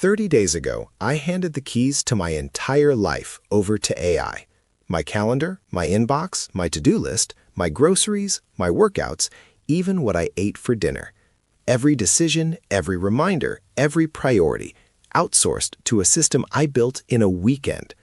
30 days ago, I handed the keys to my entire life over to AI. My calendar, my inbox, my to-do list, my groceries, my workouts, even what I ate for dinner. Every decision, every reminder, every priority, outsourced to a system I built in a weekend.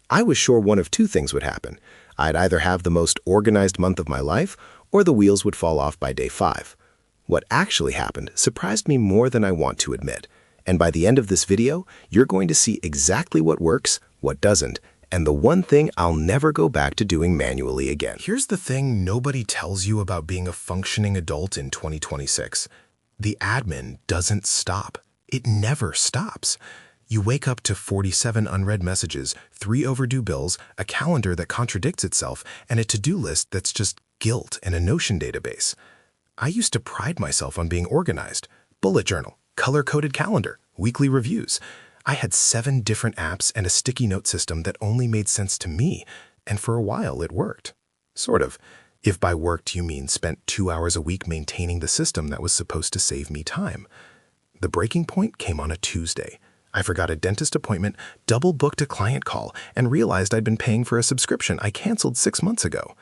I was sure one of two things would happen. I'd either have the most organized month of my life, or the wheels would fall off by day 5. What actually happened surprised me more than I want to admit. And by the end of this video, you're going to see exactly what works, what doesn't, and the one thing I'll never go back to doing manually again. Here's the thing nobody tells you about being a functioning adult in 2026. The admin doesn't stop. It never stops. You wake up to 47 unread messages, 3 overdue bills, a calendar that contradicts itself, and a to-do list that's just guilt in a Notion database. I used to pride myself on being organized. Bullet journal, color-coded calendar, weekly reviews. I had 7 different apps and a sticky note system that only made sense to me, and for a while it worked. Sort of. If by worked you mean spent 2 hours a week maintaining the system that was supposed to save me time. The breaking point came on a Tuesday. I forgot a dentist appointment, double-booked a client call, and realized I'd been paying for a subscription I canceled 6 months ago.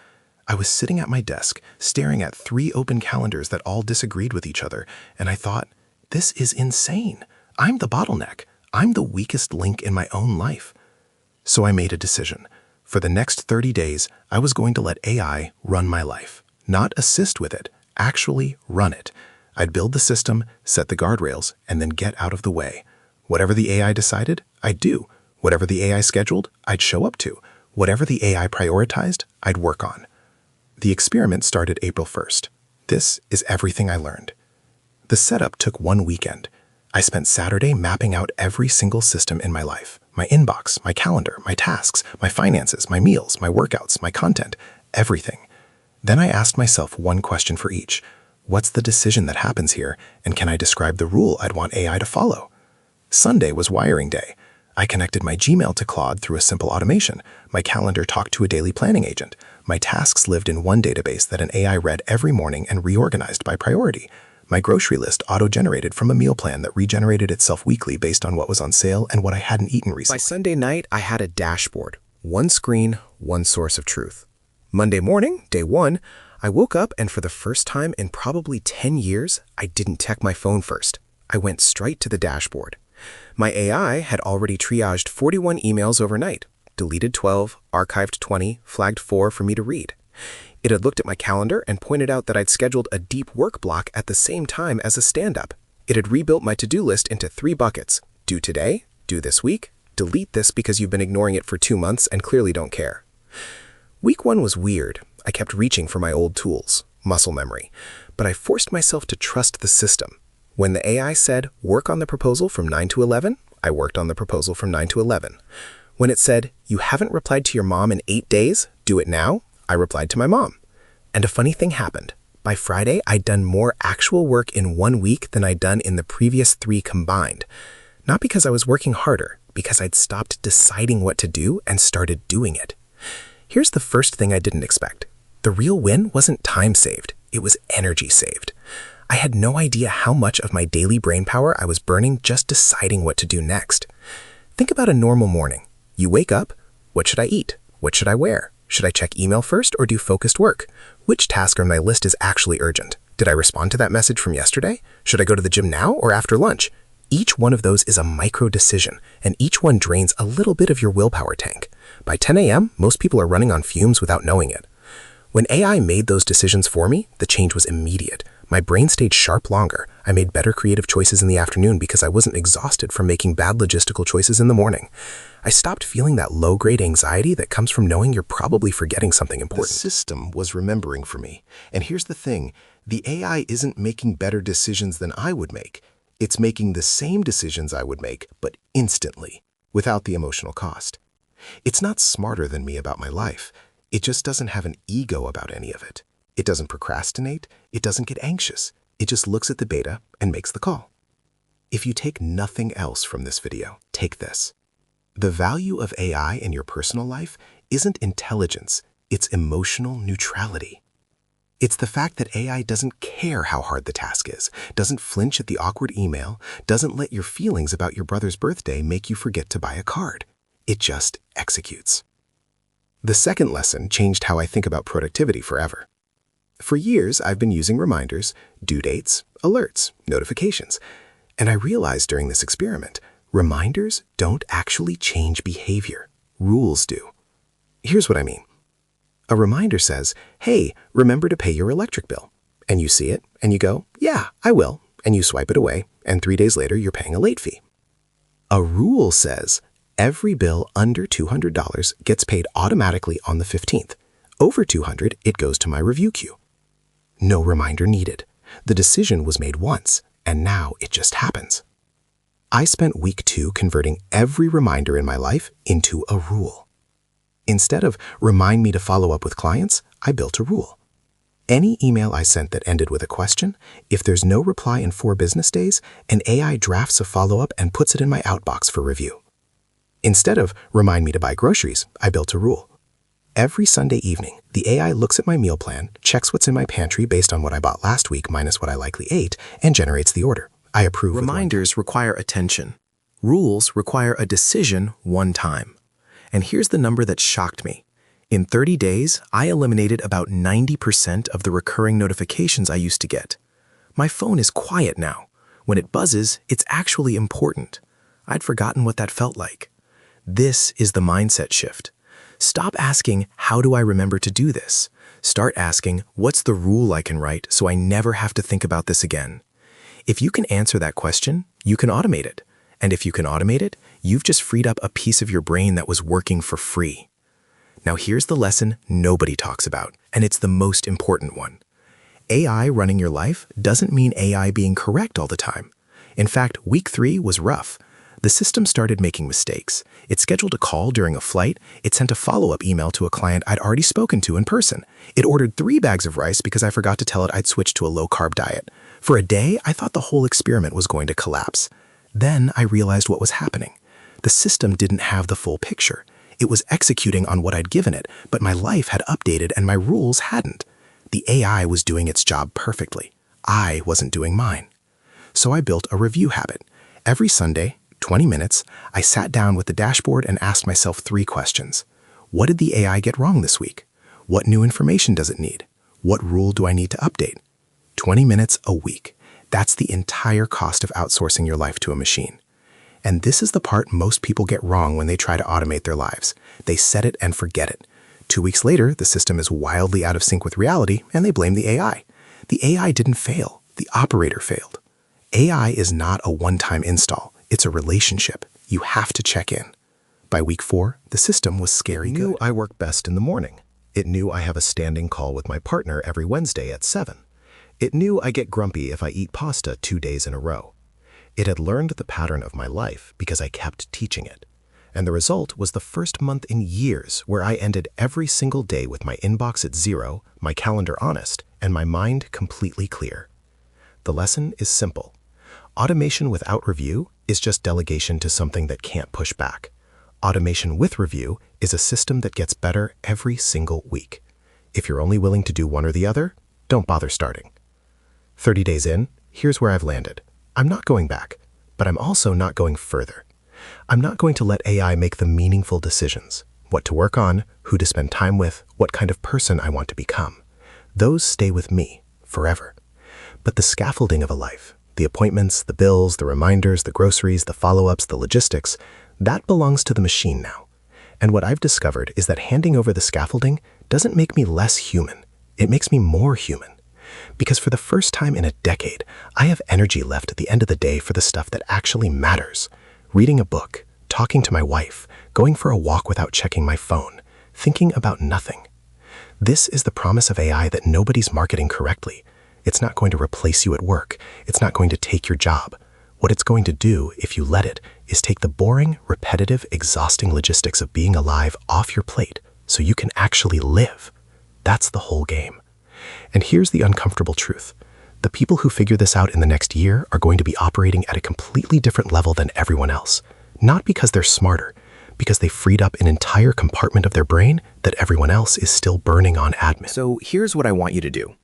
I was sitting at my desk, staring at 3 open calendars that all disagreed with each other, and I thought, this is insane. I'm the bottleneck. I'm the weakest link in my own life. So I made a decision. For the next 30 days, I was going to let AI run my life. Not assist with it, actually run it. I'd build the system, set the guardrails, and then get out of the way. Whatever the AI decided, I'd do. Whatever the AI scheduled, I'd show up to. Whatever the AI prioritized, I'd work on. The experiment started April 1st. This is everything I learned. The setup took 1 weekend. I spent Saturday mapping out every single system in my life. My inbox, my calendar, my tasks, my finances, my meals, my workouts, my content, everything. Then I asked myself one question for each. What's the decision that happens here, and can I describe the rule I'd want AI to follow? Sunday was wiring day. I connected my Gmail to Claude through a simple automation. My calendar talked to a daily planning agent. My tasks lived in one database that an AI read every morning and reorganized by priority. My grocery list auto-generated from a meal plan that regenerated itself weekly based on what was on sale and what I hadn't eaten recently. By Sunday night, I had a dashboard. One screen, one source of truth. Monday morning, day 1, I woke up and for the first time in probably 10 years, I didn't check my phone first. I went straight to the dashboard. My AI had already triaged 41 emails overnight, deleted 12, archived 20, flagged 4 for me to read. It had looked at my calendar and pointed out that I'd scheduled a deep work block at the same time as a stand-up. It had rebuilt my to-do list into 3 buckets. Do today, do this week, delete this because you've been ignoring it for 2 months and clearly don't care. Week 1 was weird. I kept reaching for my old tools, muscle memory, but I forced myself to trust the system. When the AI said, work on the proposal from 9 to 11, I worked on the proposal from 9 to 11. When it said, you haven't replied to your mom in 8 days, do it now, I replied to my mom. And a funny thing happened. By Friday, I'd done more actual work in 1 week than I'd done in the previous 3 combined. Not because I was working harder, because I'd stopped deciding what to do and started doing it. Here's the first thing I didn't expect. The real win wasn't time saved, it was energy saved. I had no idea how much of my daily brain power I was burning just deciding what to do next. Think about a normal morning. You wake up, what should I eat? What should I wear? Should I check email first or do focused work? Which task on my list is actually urgent? Did I respond to that message from yesterday? Should I go to the gym now or after lunch? Each one of those is a micro decision, and each one drains a little bit of your willpower tank. By 10 a.m., most people are running on fumes without knowing it. When AI made those decisions for me, the change was immediate. My brain stayed sharp longer. I made better creative choices in the afternoon because I wasn't exhausted from making bad logistical choices in the morning. I stopped feeling that low-grade anxiety that comes from knowing you're probably forgetting something important. The system was remembering for me. And here's the thing, the AI isn't making better decisions than I would make. It's making the same decisions I would make, but instantly, without the emotional cost. It's not smarter than me about my life. It just doesn't have an ego about any of it. It doesn't procrastinate. It doesn't get anxious. It just looks at the beta and makes the call. If you take nothing else from this video, take this. The value of AI in your personal life isn't intelligence, it's emotional neutrality. It's the fact that AI doesn't care how hard the task is, doesn't flinch at the awkward email, doesn't let your feelings about your brother's birthday make you forget to buy a card. It just executes. The second lesson changed how I think about productivity forever. For years, I've been using reminders, due dates, alerts, notifications, and I realized during this experiment, reminders don't actually change behavior. Rules do. Here's what I mean. A reminder says, hey, remember to pay your electric bill. And you see it, and you go, yeah, I will. And you swipe it away, and 3 days later, you're paying a late fee. A rule says, every bill under $200 gets paid automatically on the 15th. Over $200, it goes to my review queue. No reminder needed. The decision was made once, and now it just happens. I spent week 2 converting every reminder in my life into a rule. Instead of remind me to follow up with clients, I built a rule. Any email I sent that ended with a question, if there's no reply in 4 business days, an AI drafts a follow-up and puts it in my outbox for review. Instead of remind me to buy groceries, I built a rule. Every Sunday evening, the AI looks at my meal plan, checks what's in my pantry based on what I bought last week minus what I likely ate, and generates the order. I approve. Reminders require attention. Rules require a decision one time. And here's the number that shocked me. In 30 days, I eliminated about 90% of the recurring notifications I used to get. My phone is quiet now. When it buzzes, it's actually important. I'd forgotten what that felt like. This is the mindset shift. Stop asking, how do I remember to do this? Start asking, what's the rule I can write so I never have to think about this again? If you can answer that question, you can automate it. And if you can automate it, you've just freed up a piece of your brain that was working for free. Now here's the lesson nobody talks about, and it's the most important one. AI running your life doesn't mean AI being correct all the time. In fact, week 3 was rough. The system started making mistakes. It scheduled a call during a flight. It sent a follow-up email to a client I'd already spoken to in person. It ordered 3 bags of rice because I forgot to tell it I'd switched to a low-carb diet. For a day, I thought the whole experiment was going to collapse. Then I realized what was happening. The system didn't have the full picture. It was executing on what I'd given it, but my life had updated and my rules hadn't. The AI was doing its job perfectly. I wasn't doing mine. So I built a review habit. Every Sunday, 20 minutes, I sat down with the dashboard and asked myself 3 questions. What did the AI get wrong this week? What new information does it need? What rule do I need to update? 20 minutes a week. That's the entire cost of outsourcing your life to a machine. And this is the part most people get wrong when they try to automate their lives. They set it and forget it. 2 weeks later, the system is wildly out of sync with reality, and they blame the AI. The AI didn't fail. The operator failed. AI is not a one-time install. It's a relationship. You have to check in. By week 4, the system was scary good. It knew I work best in the morning. It knew I have a standing call with my partner every Wednesday at 7. It knew I get grumpy if I eat pasta 2 days in a row. It had learned the pattern of my life because I kept teaching it. And the result was the first month in years where I ended every single day with my inbox at 0, my calendar honest, and my mind completely clear. The lesson is simple. Automation without review is just delegation to something that can't push back. Automation with review is a system that gets better every single week. If you're only willing to do one or the other, don't bother starting. 30 days in, here's where I've landed. I'm not going back, but I'm also not going further. I'm not going to let AI make the meaningful decisions. What to work on, who to spend time with, what kind of person I want to become. Those stay with me forever. But the scaffolding of a life, the appointments, the bills, the reminders, the groceries, the follow-ups, the logistics, that belongs to the machine now. And what I've discovered is that handing over the scaffolding doesn't make me less human. It makes me more human. Because for the first time in a decade, I have energy left at the end of the day for the stuff that actually matters. Reading a book, talking to my wife, going for a walk without checking my phone, thinking about nothing. This is the promise of AI that nobody's marketing correctly. It's not going to replace you at work. It's not going to take your job. What it's going to do, if you let it, is take the boring, repetitive, exhausting logistics of being alive off your plate so you can actually live. That's the whole game. And here's the uncomfortable truth. The people who figure this out in the next year are going to be operating at a completely different level than everyone else. Not because they're smarter, because they freed up an entire compartment of their brain that everyone else is still burning on admin. So here's what I want you to do.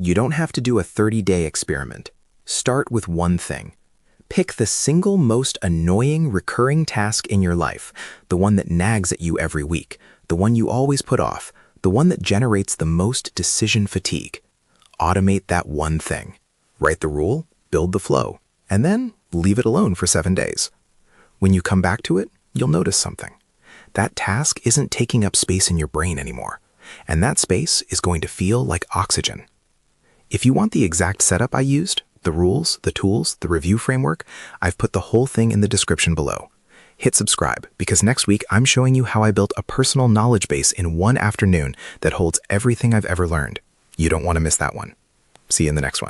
You don't have to do a 30-day experiment. Start with one thing. Pick the single most annoying recurring task in your life, the one that nags at you every week, the one you always put off, the one that generates the most decision fatigue. Automate that one thing. Write the rule, build the flow, and then leave it alone for 7 days. When you come back to it, you'll notice something. That task isn't taking up space in your brain anymore, and that space is going to feel like oxygen. If you want the exact setup I used, the rules, the tools, the review framework, I've put the whole thing in the description below. Hit subscribe, because next week I'm showing you how I built a personal knowledge base in one afternoon that holds everything I've ever learned. You don't want to miss that one. See you in the next one.